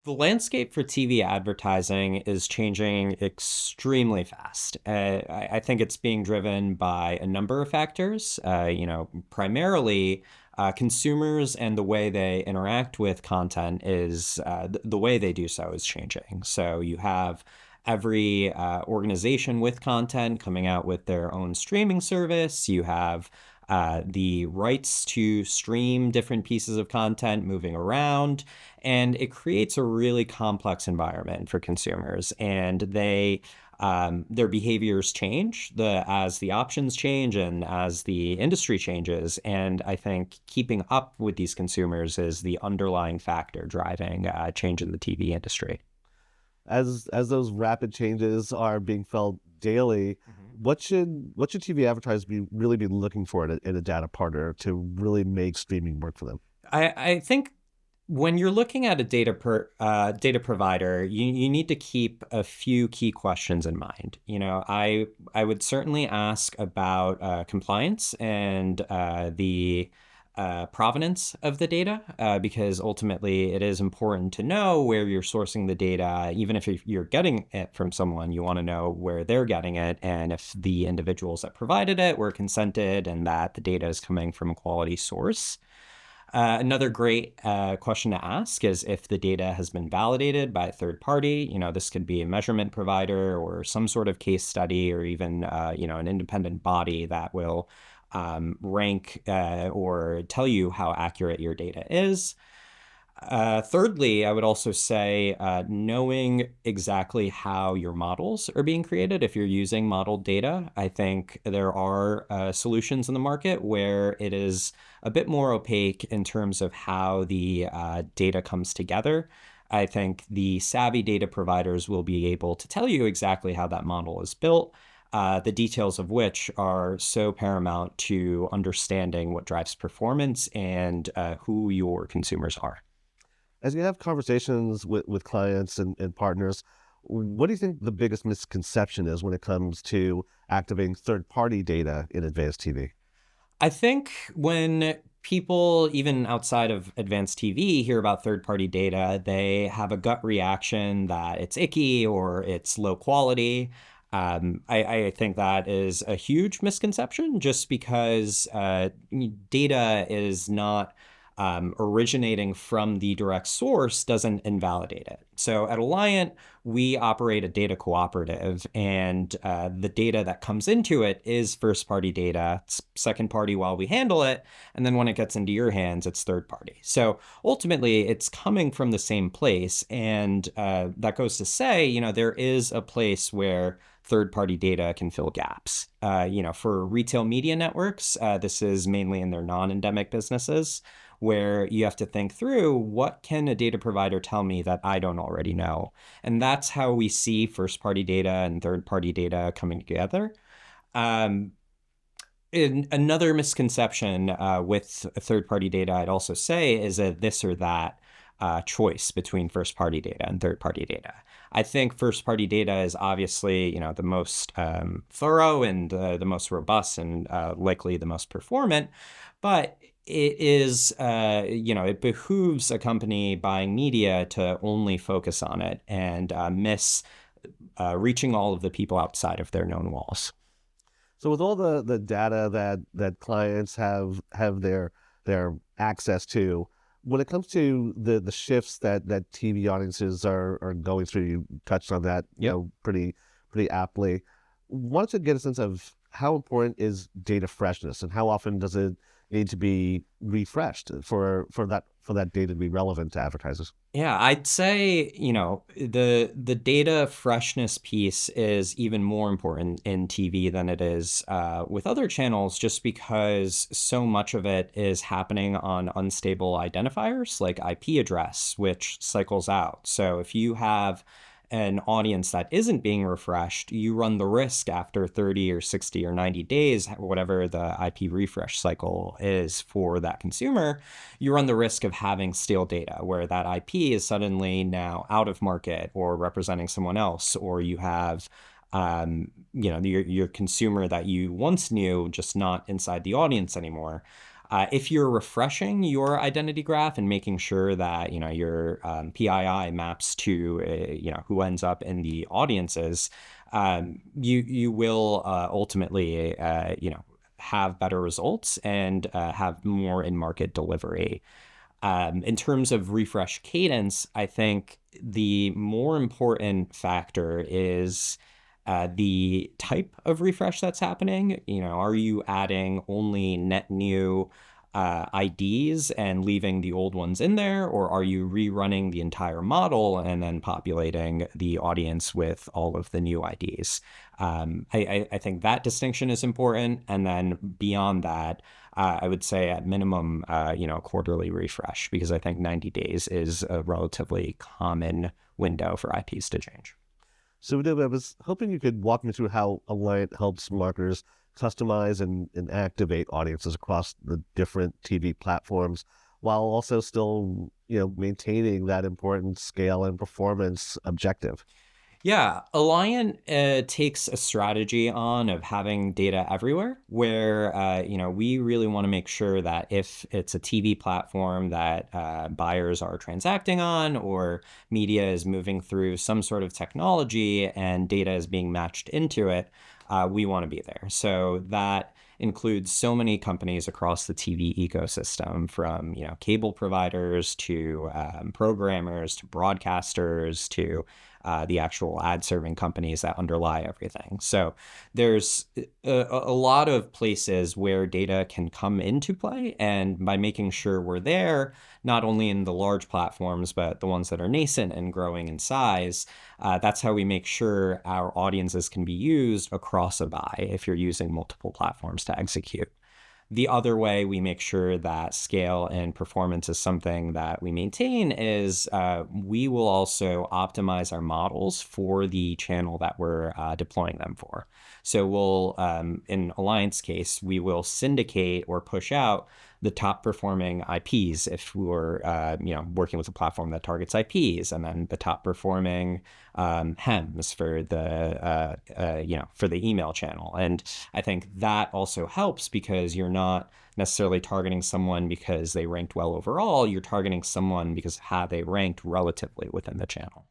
The landscape for TV advertising is changing extremely fast. I think it's being driven by a number of factors. Primarily consumers and the way they interact with content is the way they do so is changing. So you have every organization with content coming out with their own streaming service. You have the rights to stream different pieces of content moving around, and it creates a really complex environment for consumers. And their behaviors change as the options change and as the industry changes. And I think keeping up with these consumers is the underlying factor driving change in the TV industry. As those rapid changes are being felt daily, what should TV advertisers really be looking for in a data partner to really make streaming work for them? I think when you're looking at a data provider, you need to keep a few key questions in mind. I would certainly ask about compliance and the provenance of the data, because ultimately it is important to know where you're sourcing the data. Even if you're getting it from someone, you want to know where they're getting it and if the individuals that provided it were consented and that the data is coming from a quality source. Another great question to ask is if the data has been validated by a third party. This could be a measurement provider or some sort of case study, or even an independent body that will rank or tell you how accurate your data is. Thirdly, I would also say knowing exactly how your models are being created. If you're using modeled data, I think there are solutions in the market where it is a bit more opaque in terms of how the data comes together. I think the savvy data providers will be able to tell you exactly how that model is built, the details of which are so paramount to understanding what drives performance and who your consumers are. As you have conversations with clients and partners, what do you think the biggest misconception is when it comes to activating third-party data in advanced TV? I think when people, even outside of advanced TV, hear about third-party data, they have a gut reaction that it's icky or it's low quality. I think that is a huge misconception, just because data is not originating from the direct source doesn't invalidate it. So at Alliant, we operate a data cooperative, and the data that comes into it is first-party data. It's second-party while we handle it, and then when it gets into your hands, it's third-party. So ultimately, it's coming from the same place, and that goes to say, there is a place where third-party data can fill gaps. For retail media networks, this is mainly in their non-endemic businesses, where you have to think through, what can a data provider tell me that I don't already know? And that's how we see first-party data and third-party data coming together. Another misconception with third-party data, I'd also say, is a this or that choice between first-party data and third-party data. I think first-party data is obviously, the most thorough and the most robust and likely the most performant, but it is, it behooves a company buying media to only focus on it and miss reaching all of the people outside of their known walls. So with all the data that clients have their access to, when it comes to the shifts that TV audiences are going through, you touched on that, pretty aptly. Wanted to get a sense of how important is data freshness, and how often does it need to be refreshed for that data to be relevant to advertisers? Yeah, I'd say, the data freshness piece is even more important in TV than it is with other channels, just because so much of it is happening on unstable identifiers like IP address, which cycles out. So if you have an audience that isn't being refreshed, you run the risk after 30 or 60 or 90 days, whatever the IP refresh cycle is for that consumer, you run the risk of having stale data where that IP is suddenly now out of market or representing someone else, or you have your consumer that you once knew just not inside the audience anymore. If you're refreshing your identity graph and making sure that your PII maps to who ends up in the audiences, you will ultimately have better results and have more in-market delivery. In terms of refresh cadence, I think the more important factor is the type of refresh that's happening. Are you adding only net new IDs and leaving the old ones in there, or are you rerunning the entire model and then populating the audience with all of the new IDs? I think that distinction is important. And then beyond that, I would say at minimum, quarterly refresh, because I think 90 days is a relatively common window for IPs to change. So, I was hoping you could walk me through how Alliant helps marketers customize and activate audiences across the different TV platforms while also still, maintaining that important scale and performance objective. Yeah, Alliant takes a strategy on of having data everywhere, where we really want to make sure that if it's a TV platform that buyers are transacting on, or media is moving through some sort of technology and data is being matched into it, we want to be there. So that includes so many companies across the TV ecosystem, from cable providers to programmers to broadcasters to the actual ad serving companies that underlie everything. So there's a lot of places where data can come into play. And by making sure we're there, not only in the large platforms, but the ones that are nascent and growing in size, that's how we make sure our audiences can be used across a buy if you're using multiple platforms to execute. The other way we make sure that scale and performance is something that we maintain is we will also optimize our models for the channel that we're deploying them for. So we'll, in Alliance case, we will syndicate or push out the top performing IPs if we're working with a platform that targets IPs, and then the top performing HEMs for the email channel. And I think that also helps because you're not necessarily targeting someone because they ranked well overall. You're targeting someone because how they ranked relatively within the channel.